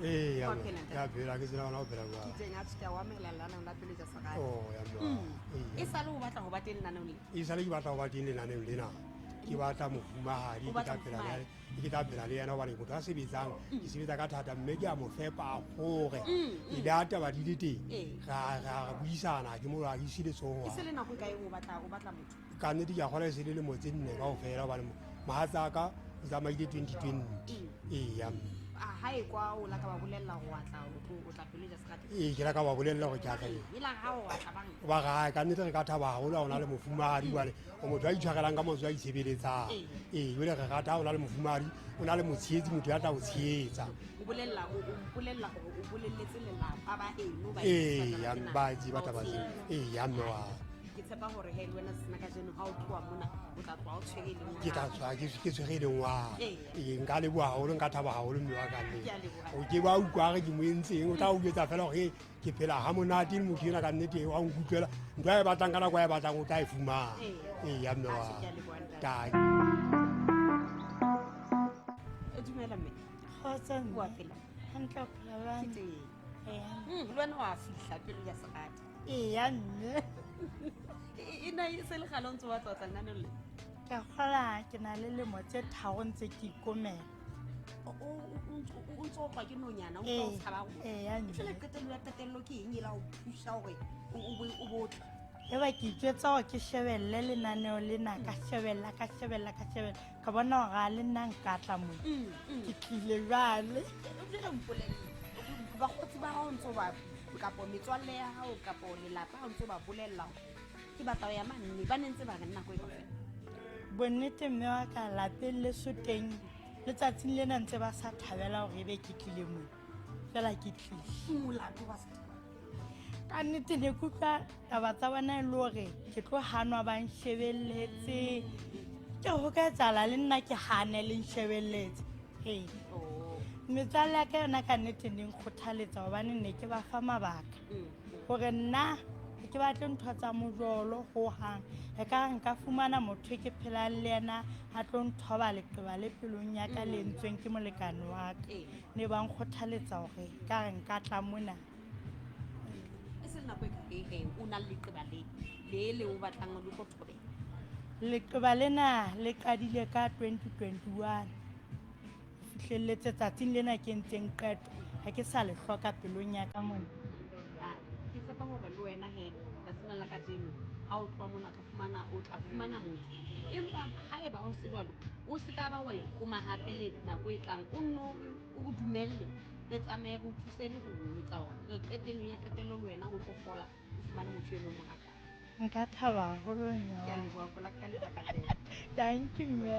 ya phela ke sena ona o phela kwa ke tsenya tshita wa melala na la pele ja sakati ya mma e sale o batla go ba teng lenaneo le e sale ke batla go ba teng lenaneo lena ke batla mofumahadi ke tla phela le yena gobane motho a sebetsang ke sebetsa ka thata mme ke a mo fepa gore e le a taba di le teng ga buisana ke mo a ke isile tsogo e se le nako kae o batla motho ka nnete ke a gola e se le lemo tse nne kao fela gobane mahatsaka o tsamaile 2020 ya ha e kwa o la ka ba bolella go watla o tla pele ja sakati ke la ka ba bolella gore ke a tla e la ha o watla bang ba ga ka nnete re ka thaba haholo ha o na le mofumahadi bane o motho a itshwarelang ka motho a itshebeletsang jole re rata o na le mofumahadi o na le motsheetsi motho ya tla o tsheetsa o bolella gore o bolelletse lelapa ba eno ba tseba taba tseo ya mme wa ke tshepa gore he le wena sena ka jeno ha o tloa mona o tla tswa o tshwere le ke tla tswa ke tshwere le ngwa nka le bua haholo nka thaba haholo mme wa ka nne o ke ba utlwa ke mo entseng o tla o jwetsa fela gore ke phela ha monate le motho ena ka nnete wa nkutlwela ntho a e batlang ka nako a e batlang o tla e fumana ya mme wa ta dumela mme kgotsa wa phela hantle o phela bana le wena wa fihla pele ja sakati ya mme e na e se le gale o ntse wa tlotla lenaneo le ke gola ke na le lemo tse tharo ntse ke ikomela o ntse o kwa ke nonyana o ka o tshaba go ya mme fele qetelo ya qetello ke eng e la o thusa gore o botla e ba ke itjwetsa gore ke shebelle lenaneo lena ka shebella ka bona gore ga le nna nka tla mo ke tlile jale bagotsi ba gao ntse ba kapo metswalle ya gao kapo lelapa ga ntse ba bolella ke batao ya manne ba nentse ba re nako e kaofela bonnete mme wa ka lapeng le soteng letsatsing lena ntse ba sa thabela gore e be ke tlile mo fela ke tlile molato ba ka nnete ne kutlwa taba tsa bona e le gore ke tlo hanwa ba nshebelletse ke go ka etsala le nna ke hane le nshebelletse metswalle ya ka yona ka nnete ne nkgothaletsa gobane ne ke ba fa mabaka gore nna ke batle ntho tsa mojolo go hang e ka nka fumana motho ke phelang le yena a tlo nthoba leqeba le pelong ya ka le ntsweng ke molekane wa ka ne ba nkgothaletsa gore ka re nka tla mona e se nako e kae o na le leqeba le o batlang le go thobela leqeba lena le qadile ka 2021 fihlelletse tsatsing lena ke ntseng qeto ha ke sa le hloka pelong ya ka mona ke tshepa gore le wena he la tsena la ka jeno ha o tloa mona o tla fumana motho empa ha e ba o se jalo o se ka ba wa ikoma hape le nako e tlang o nno o dumelle le tsamaye go thuse le go etsa gore qetelong ya qetelo le wena o tlo fola o fumane motho eno mo haka nka thaba haholo nya ya le bua kola ka le ka jeno thank you me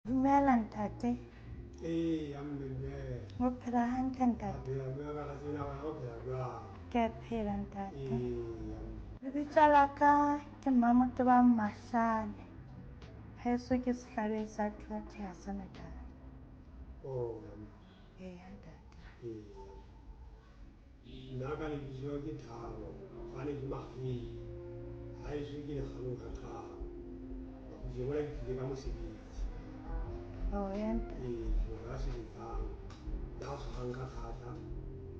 dumela ntate ya mme o phela hantle ntate ya mme ka la tsena o phela jwa ke a phela ntate lebitso la ka ke Mamote ba Mashane heso ke sehlabeng sa Tshwati ya Senekal ntate nna ka lebitso ke Thabo fane ke Mafi ha e se ke le gano ka thabo go je bona ke tlile ka mosebetsi ya ntate go ga se dipang ya go gang ka thata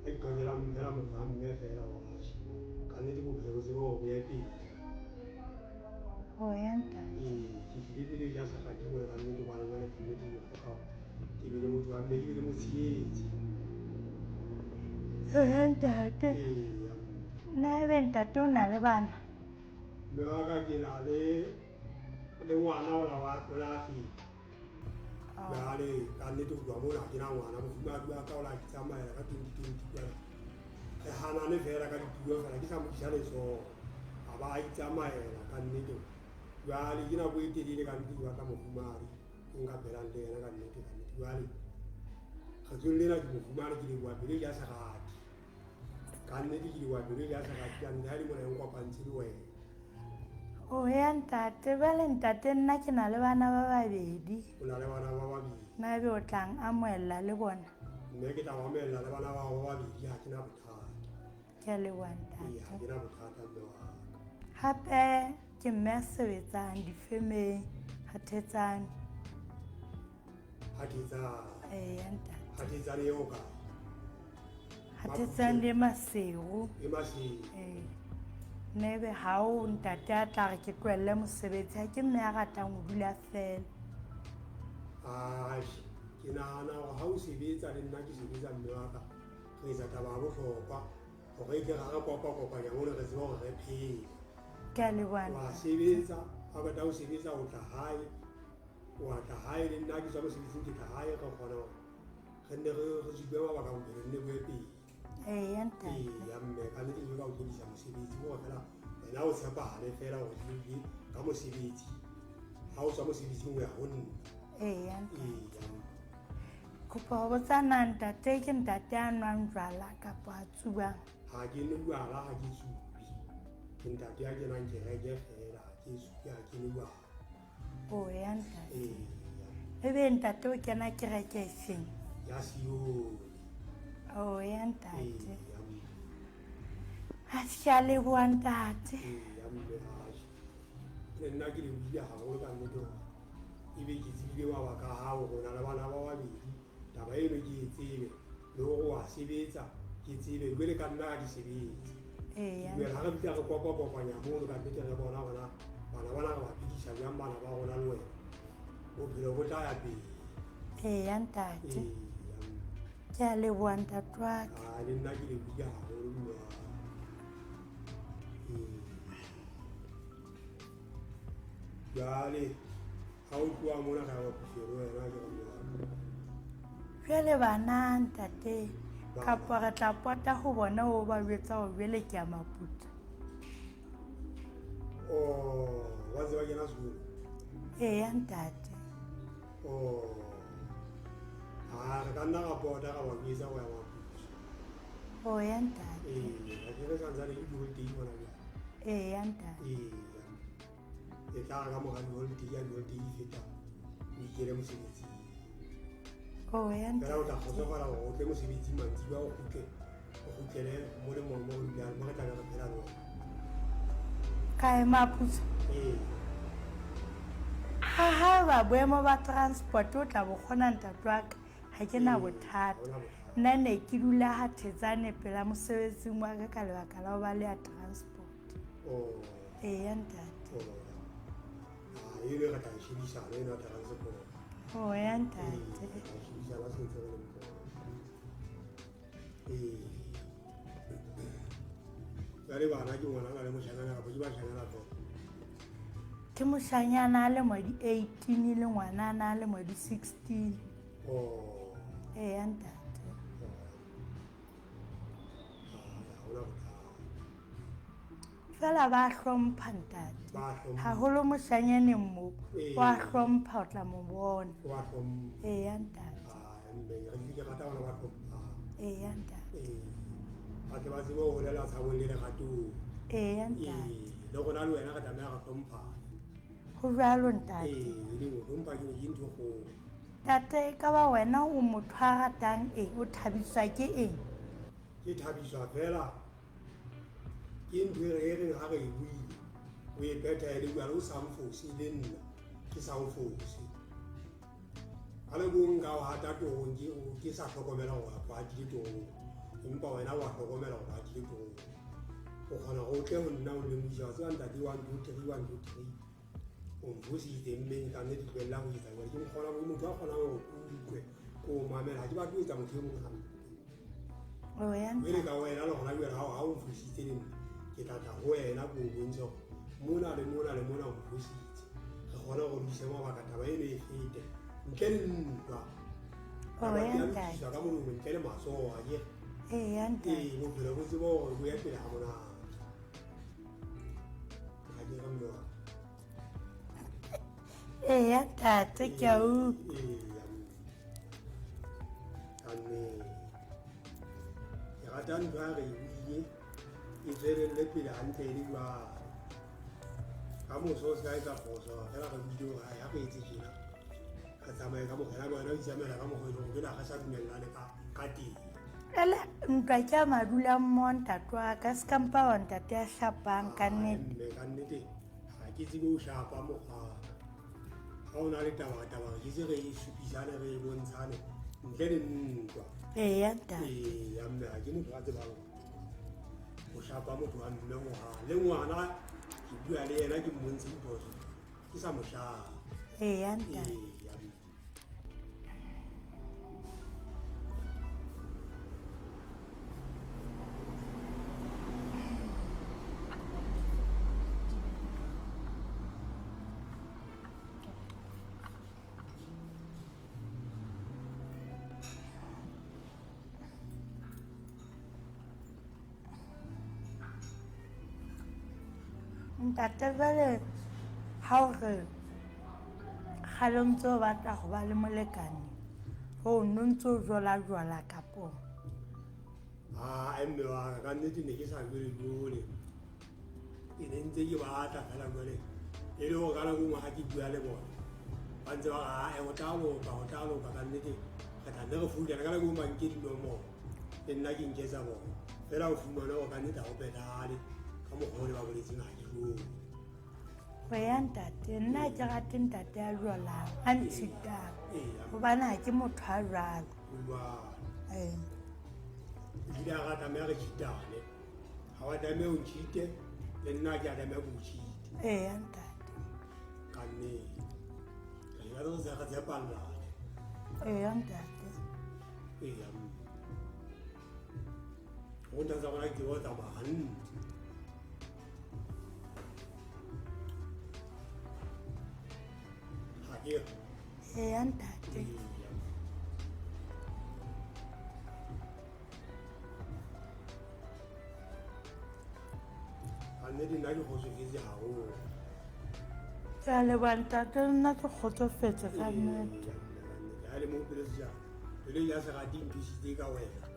e tlogela mmela motho a mme fela wa ka nnete bophelo se bo ya pele ya ntate ke tlile pele ja sa gati go ka nnete ba le nnete mo go ka ke be le motho wa mme ke le motsheetsi ya ntate nna ebe ntate o na le bana mme wa ka ke na le ngwana o la feta jale ka nnete go tloa mo ga ke na ngwana mofumadi wa ka o la ke tsamaela ka 2020 kwela ge ganane fela ka ditulo fela ke sa mo disa letsogo ga ba itsamaela ka nnete jale ke nako e telele ka nnete ke batla mofumadi ke nka phelang le ena ka nnete jale kgatsong lena ke mofumane ke leboa pele ke ya segati ka nnete ke leboa pele ke ya segati ka nnete ga di mona eng kopantse le wena o ya ntate bale ntate nna ke na le bana ba babedi o na le bana ba babedi na be o tlang amoella le bona mme ke tla mamella le bana ba babedi ha ke na bothata ke a leboha ha ntate ke na bothata mme wa ka hape ke mme a sebetsang difemeng hathetsane ha ke tsa ya ntate hathetsane eo ka hathetsane le masego e masi nebe ha o ntate a tla re ke tlohelle mosebetsi ha ke mme a ratang ho dula fela ke nahana hore ha o sebetsa le nna ke sebetsa mme wa ka re etsa taba ya bohlokwa hore ke ra kopanya mona re tseba hore re phele ke a leboha wa ntate sebetsa ha qeta ho sebetsa o tla hae wa tla hae le nna ke tswa mosebetsing ke tla hae re kgona hore re nne re supe mabaka bophelo nne bo e pele ya ntate ya mme ka nnete ke ka o tlodisa mosebetsi hore fela wena o tshepahale fela hore ke ka mosebetsi ha o tswa mosebetsing o ya ho nna ya ntate kopa ho botsana ntate ke ntate a nwang jwala kapa a tsubang ha ke nwe jwala ha ke supi ke ntate a kenang kereke fela ha ke supi ha ke nwe jwala ya ntate ebe ntate o kena kereke efeng ya Sione ya ntate ha ke a leboha ntate ya mme le nna ke lebile haholo ka nnete hore ebe ke tsebile mabaka a hao ho na le bana ba babedi taba eno ke e tsebe le hore wa sebetsa ke tsebe jwale ka nna ka di sebetse jwale ha re bitla re kopanya mono ka nnete re bona hona bana bana re ba phedisa jwang bana ba rona le wena bophelo bo tla ya pele ya ntate ke a leboha ntate wa ka le nna ke lebile haholo mme wa ka jwale ha o tloha mona ka ba phefero wena ke mme wa ka jwale bana ntate kapa re tla pota ho bona ho ba jwetsa ho jwale ke a maputa wa tseba kena sekolo ya ntate re ka nna ka pota ka ba jwetsa go ya maputa ya ntate ha ke re santsane ke di-holiday bona jwale ya ntate e tla ka mora di-holiday ya di-holiday di feta o ikele mosebetsing ya fela o ntate tla kgotsofala gore o tle mosebetsing mantsiba o kgutlele mo le mo mo re tlabe re phela le wena ka maputa ha ba boemo ba transport o tla bo kgona ntate wa ka ha ke na bothata nna ne ke dula hathetsane pela mosebetsing wa ka ka lebaka la ho ba le ya transport ya ntate ene re tla e shebisana ena transport ya ntate jale bana ke ngwana na le moshanyana kapo ke bashanyana fela ke moshanyana a le ngwedi 18 le ngwanana a le ngwedi 16 ya ntate fela ba hlompha ntate haholo moshanyaneng moo wa hlompha o tla mo bona ya ntate ya ntate batho ba tsebe go lela tshabong le legatong ya ntate le gona le wena ka tlameya ga hlomphana ho jwalo ntate hlompha ke ntho kgolo tate ka ba wena o motho a ratang eng o thabiswa ke eng ke thabiswa fela ke ntho e reng ha re e buile o e phethele jwale o sa mfose le nna ke sa o fose ka le bong ka o hata torong ke sa hlokomela gore go hatile torong empa wena wa hlokomela gore hatile torong o kgona go tle go nna o lemoisa wa tseba ntate 1 2 3 1 2 3 o mfositse mmeng ka nnete tloelela go etsa jale ke mokgona go motho a kgonang gore o utlwe ko o mamela ga ke batlo etsa motho e mongwe gampe ele ka wena le gona jale ga o mfositse le nna ke tlatla go wena ko o bontshe gore mona le mona le mona o mfositse re kgona go disa mabaka taba eno e fete ntle le ntwa aisa ka molomo ntle le matsogo a kere bophelo bo tsebo gore bo ya pele ga monate ga ke ka mme waka ya tate ke a utlwa kanne ke rata ntho a re e buile e tswelelle pele gantle e le jwalo ka mo so ska etsa phoso fela ka video ha go etse jena ka tsamaya ka mo ga bona o itsamela ka mo go go la ga sa dumellane ka teng ele ntwa ke a madula monta twa ka skampa wa ntate a hlapang ka nnete ka nnete ga ke tsebe o shapa mo ga o na le taba ke se re supisane re bontshane ntle le ntwa ya ntate ya mme ha ke motho a tsebang o shapa motho wa mme mo ha le ngwana ke bua le yena ke mmontse diphoso ke sa mo shapa ya ntate ntate jale ha o re kgale o ntse o batla go ba le molekane go no ntse o jola kapo mme wa ka nnete ne ke sa bue le ke ne ntse ke batla fela jwale e le go ka nako ngwe ga ke bua le bona ba ntse ba go tla loka ka nnete ka tla nne re founela ka nako ngwe banke dinomoro le nna ke nketsa bona fela o fumana go ka nnete ga go petale ka mogole ba boletseng ga ke fone go ya ntate nna ke rate ntate a jolang a ntshitang gobane ga ke motho a jalo ile a ga tlameya re cheatane ga wa tlameya o cheate le nna ke a tlameya ko cheate ya ntate ka nnete re ka re sa ga tshepallane ya ntate go ntse gona ke o tsamaya hantle ya ntate nnete nna ke kgotsofetse gagolo ke a leboa ntate nna ke kgotsofetse ka nnete ga le mo pelesejana pele ya se rate nthusitse ka wena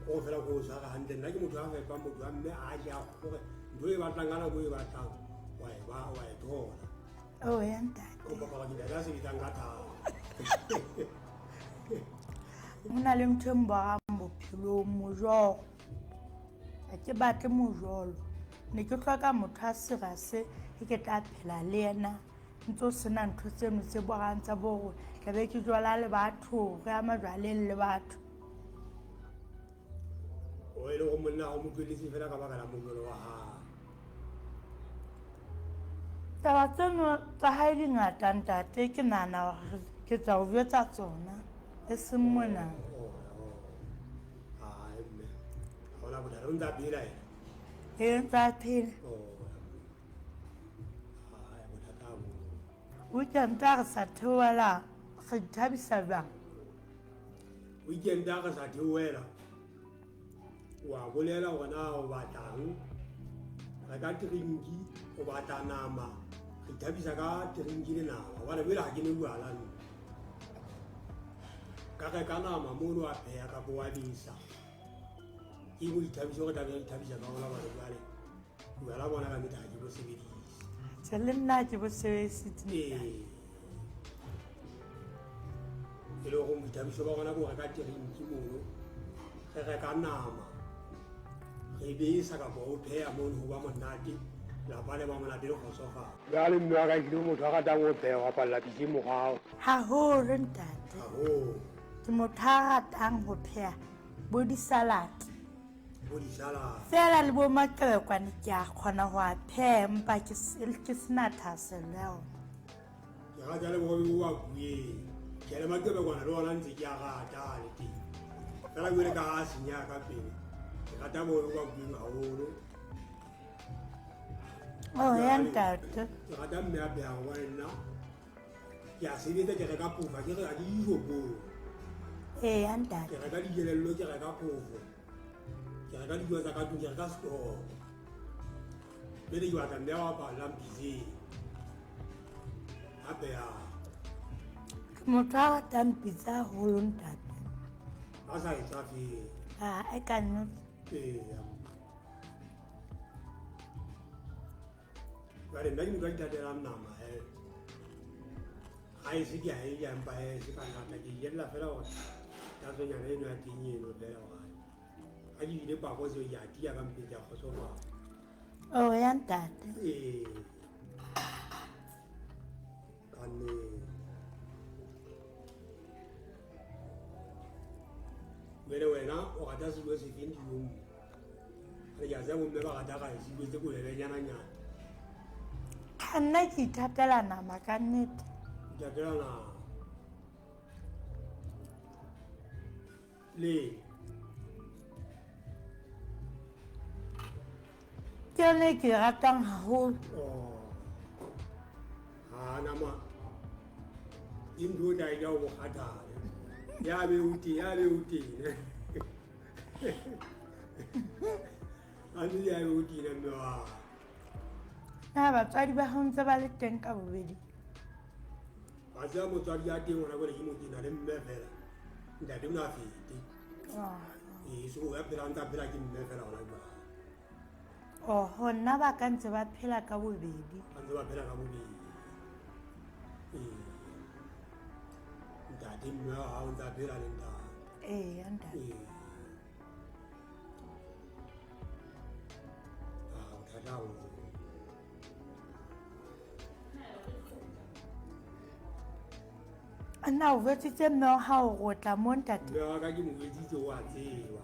go fela ko o tshwara gantle nna ke motho a fepa motho wa mme a ja gore ntho e batlang ka nako e batlang wa e thola ya ntate o papa ke data se bitang ka thata go na le ntho e mbogang bophelong mojolo ga ke batle mojolo ne ke tlhoka motho a serase e ke tla phela le ena ntse o sena ntho tseno tse bogang tsa bogore ke be ke jola le batho re ya majwaleng le batho o e le go monna go motsweletse fela ka baka la mojolo wa gago taba tseno tsa gae dingata ntate ke nana gore ke tsa go bjetsa tsona e seng mona mme ga ona bothata o ntse a phela ena e ntse a phela bothata a weekend a re sa theoela re ithabisa jang weekend a re sa theoela wa bolela gore na o batlang re ka drinki o batla nama re ithabisa ka drinki le nama gobane bele ga ke ne bualane ka reka nama mono a pheya kapo wa bisa ke mo ithabisa gore tabe ithabisa ka gona bane jale buala bona ka nnete ga ke bo sebedisa tse le nna ke bo sebedisitse e le go moithabiso ba gona bo reka drinki mono re reka nama re besa kapo o pheya mono go ba monate lapa le ba monate le kgotsofa jale mme wa ka kile motho a ratang go pheya wa palela bise mogao gagolo ntate ke motho a ratang go pheya bo di-salad fela le bo makebekwane ke a kgona go a pheya empa ke sena thaseleo ke rata le bogobe bo wa bueng ke le makebekwana le ona ntse ke a rata le teng fela bele ka ga a senya ka pele ke rata bogobe bo wa bueng gagolo ya ntate ke rata mme a pheyang wa nna ke a sebetsa ke reka pofa ke re a di diropolo ya ntate ke reka dijelello ke reka pofo ke reka dijo tsa ka tlung ke reka store pele ke batla mme a wapalang piseng gape ya motho a ratang pitsa gagolo ntate a sa e tsafeng e ka nnete Jwale nna ke motho a itatelang nama ha e se ke a e ja empa se ka ngata ke jella fela hore tatsonyana eno ya teng eno fela hore ha ke bile pako seo ke a tia ka mpeng ke a kgotsofala ya ntate kanne jwale wena o rata selo se feng dijong re ke a tsaya bomme ba rata ka selo tse bolelenyana-nyana nna ke ithatela nama ka nnete itatela nama le ke yone ke e ratang haholo nama ke ntho o tla e ka o bokgathale ya be o tene ane ya be o tene mme wa na batswadi ba hao ntse ba le teng ka bobedi ba tseba motswadi ya teng gona kone ke mo tena le mme fela ntate o ne a fete so ya phela ntse a phela ke mme fela gona jwale go nna ba ka ntse ba phela ka bobedi ba ntse ba phela ka bobedi ntate mme wa gao ntse a phela le ntate ya ntate bothata o nna o botsitse mme wa hao go tla mo ntate mme wa ka ke mo botsitse o a tseba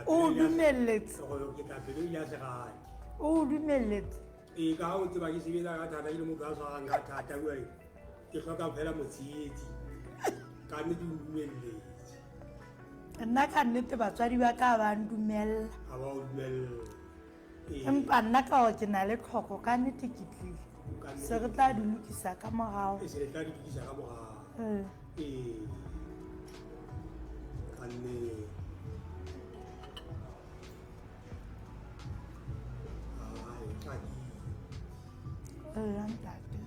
o dumelletse ke tla pele ya segate o dumelletse ka ha o tseba ke sebetsa ka thata ke le motho a tshwarang ka thata jwale ke hloka fela motsheetsi ka nnete o dumelletse nna ka nnete batswadi ba ka ba ndumella ha ba o dumella empa nna ka gore ke na le tlhoko ka nnete ke tlile se re tla di lokisa ka morao se re tla di lokisa ka morao ka nnete ntate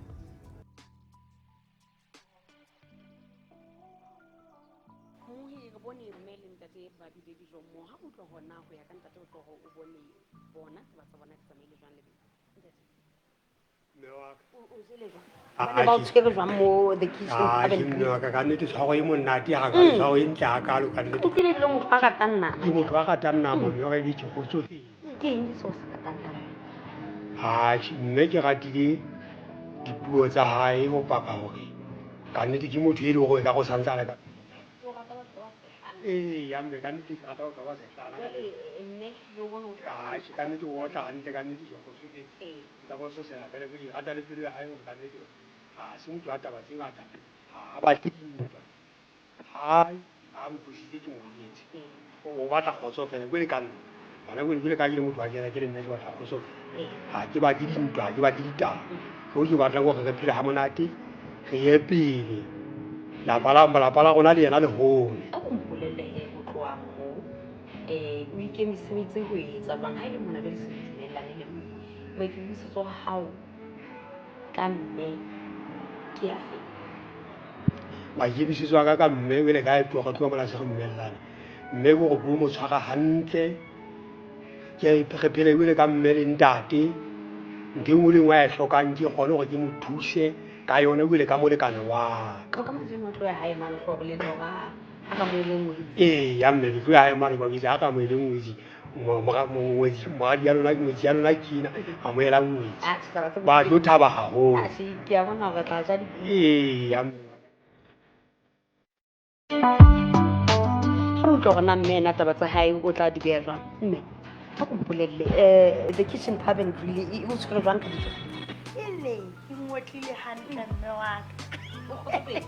re bone mme le ntate ba bile dijo mo ha o tlo hona ho ya ka ntate o tlo o bone bona ba tsa bona ke tsamaile jwang le ba o tshwere jwang mo the kitchen ka nnete tshwaro e monate ha ka tshwaro e ntle hakalo ka nnete o kile le motho a ratang nama ke motho a ratang nama mme wa ka di tshokotso ke eng di so se ratang mme ke ratile dipuo tsa hae ho paka hore ka nnete ke motho e le hore ka go santsane ka ya mme ka nnete ke rata ho ka ba sehlala ka nnete o otla hantle ka nnete tsa go sosela fela ke di rata le pelo ya hae hore ka nnete se motho a taba tse ngata ha batle dintwa ha mphositse ke mo etse o batla kgotso fela jwale ka nna gona jwale ka ke le motho a kena ke le nna ke batla kgotso ha ke batle dintwa ha ke batle ditaba so ke batlang gore re phele ha monate re ye pele lapa la rona le yena le hole a o mpolelele go tloa mo o ikemiseditse go etsa bang ha e le mona le se dumellane le maikemisetso a hao ka mme ke a feng maikemisetso a ka mme jwale ka e tloga mola se re dumellane mme gore bo mo tshwara hantle ke re phele jwale ka mme le ntate ntho engwe le ngwe a e tlhokang ke kgone gore ke mo thuse ka yone jwale ka molekane wa ka ka modimo tlo ya hae mane go le lora a ka mo ile ngwe ya mme le tlo ya hae mane ba bitsa a ka mo ile ngwe moradi ya lona ngwetsi ya lona kena a mo ela ngwetsi ba tlo thaba haholo ke a bona gore tla ja ya mme ha o tlo gona mme ena taba tsa hae o tla di beya jwang mme ha o mpolelle the kitchen pub and grill e o tshwere jwang ka dijo ele ke ngotlile hantle mme wa ka ke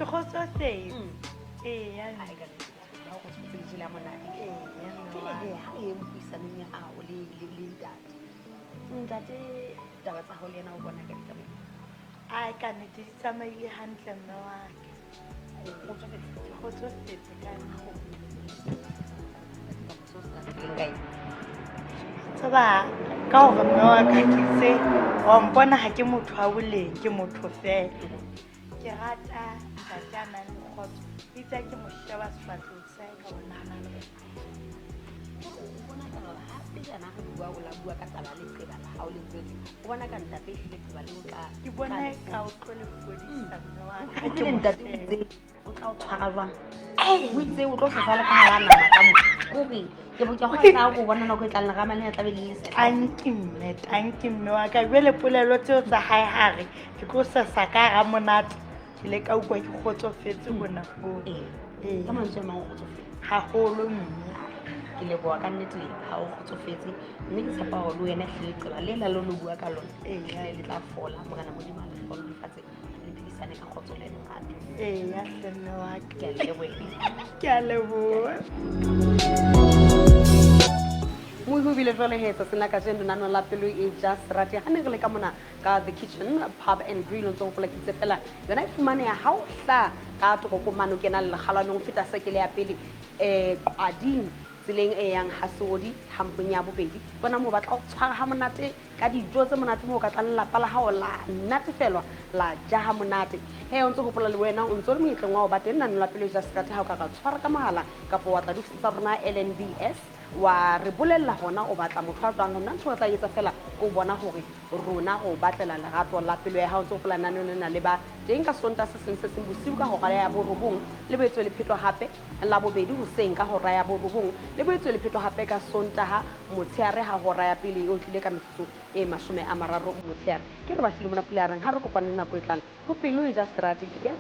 kgotsofetse ya ha go tshotsile la monate ha e mo puisaneng ya hao le ntate taba tsa hao le yena o bona ka ditaba ai ka nnete di tsamaile hantle mme wa ka kgotsofetse ka tseba ka gore mme wa ka kitse wa mpona ga ke motho wa boleng ke motho fela ke rata ntate a nang le kgotso itse ke mo sheba sefatlhong sa ka bonagana bona ka gape jana ga bua o la bua ka taba le tseba la ha o le tsetse o bona ka ntate e hle tseba le o tla ke bona ka o tlole fodisa ha ke le ntate o tla o tshwara jwang o itse o tlo se sala ka hara nama ka mo kore ke bo ke go tla go bona nako e tla nna ga mane ya tlabe le le setla tanki mme wa ka bele polelo tseo tsa hae hare ke tlo sesa ka ga monate ke le ka ukwa ke kgotsofetse bona go ka mantswe a mang go tsofetse haholo mme ke le bua ka nnete ha o kgotsofetse mme ke tshepa gore le wena hle tseba le la lo bua ka lona le tla fola morana mo di mala go le fatse le phedisane ka khotso le ngati ya hlenne wa ke a leboha ke a leboha mo go bile jole hetsa sena ka jendo nano la pelo e just rati ha ne re le ka mona ka the kitchen pub and grill ntse go fola ke tsepela yona e fumane ya ha o hla ka toko mano ke na le galanong feta se ke le ya pele qading tseleng e yang hasodi hampong ya bobedi bona mo batla go tshwara ha monate ka dijo tse monate mo ka tlang la pala ha o la natefelwa la ja ha monate he o ntse go pola le wena o ntse le moetlong wa o bateng nna la pele just ka ha o ka tshwara ka mahala ka po wa tla di tsa rona LNBS wa re bolella hona o batla motho a tswang nna ntho tla etsa fela o bona hore rona go batlela lerato la pelo ya hao tso pola nna le ba teng ka sonta se seng bosiu ka hora ya borobong le boetse le phetho hape la bobedi ho seng ka hora ya borobong le boetse le phetho hape ka sonta ha motsheare ha hora ya pele o tlile ka metsotso e 30 motsheare ke re ba sile mona pele a reng ha re kopane nako e tlang go pelo e just rati ke